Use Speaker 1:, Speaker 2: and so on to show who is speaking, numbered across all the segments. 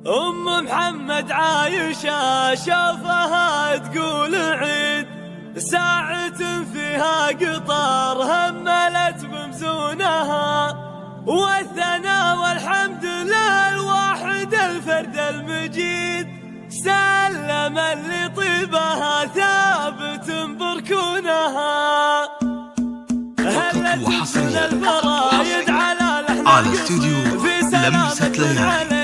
Speaker 1: محمد عايشة شوفها تقول عيد، ساعة فيها قطار هملت بمزونها، والثناء والحمد للواحد الفرد المجيد، سلم اللي طيبها ثابت بركونها. هلت من الفرايد على لحن
Speaker 2: الاستوديو
Speaker 1: في سلامة
Speaker 2: ليالي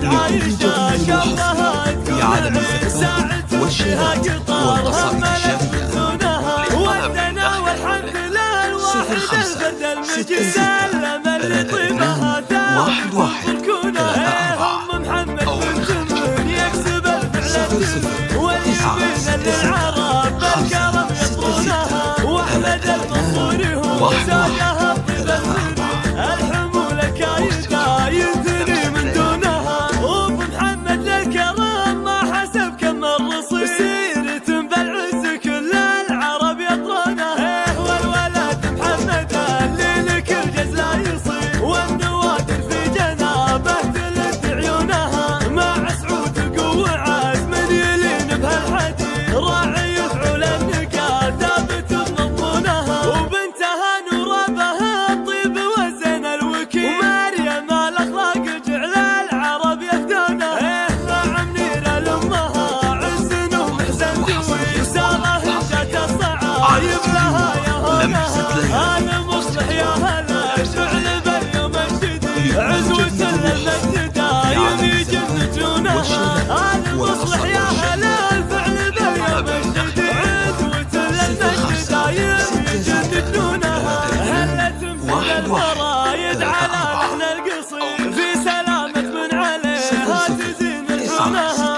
Speaker 1: عايشة شوفها تقول ساعة فيها قطار هملت بمزونها، والثناء والحمد للواحد الفرد المجيد، سلم اللي طيبها ثابت بركونها. محمد بن تمن يكسب الفعل واليمين للعرب بالكرم يطرونها، واحمد المنصوري هو ساقها الطيب المني، الحمولة كايدة ينثني من دونها، وبمحمد للكرم ما حسب كم الرصيد، سيرة بالعز كل العرب يطرونها، والولد محمد اللي لك الجز لا يصيب، والنوادر في جنابه تلد عيونها، مع سعود القوة عزم يلين بهالحديد، راعي يفعل النقال ثابت بمضمونها، وبنتها نوربها الطيب وزن الوكيل، ومريم الاخلاق جعل العرب يفدونها، مع منيره لامها عز ومحزن طويل، ساره هجت الصعايب لها يا هونها، انا مصلح يا هلا الفعل باليوم الجديد، عزوة للمجد دايم يجنجونها، انا مصلح يا هلا الفعل باليوم الجديد، عزوة للمجد دايم يجنجونها. هلت من الفرايد على لحن القصيد، في سلامة من عليها تزين الحونها،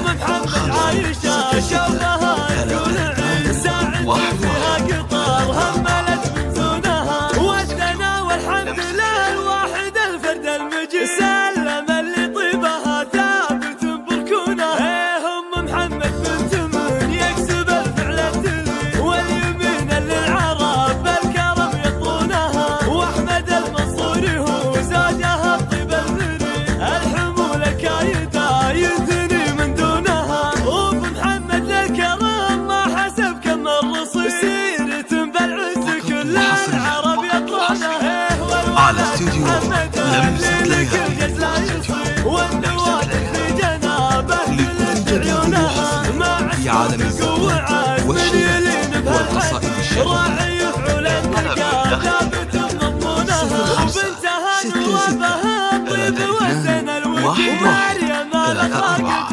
Speaker 1: محمد عايشة شوفها تقول عيد، ساعة فيها قطار هملت بمزونها، والثناء والحمد للواحد الفرد المجيد، سلم اللي طيبها ثابت بركونها. محمد بن تمن يكسب الفعل التلي، واليمين للعرب بالكرم يطرونها، واحمد المنصوري هو زوجها الطيب المني، الحمولة كايدة ينثني من دونها، وبمحمد للكرم ما حسب كم الرصيد، سيرة بالعز كل العرب يطرونها، والولد محمد اللي لك الجز لا يصيب، والنوادر في جنابه تلد عيونها، مع سعود القوة عزم يلين بهالحديد، راعي يفعل النقال ثابت بمضمونها، وبنتها نوربها الطيب وزن الوكيل، مريم الاخلاق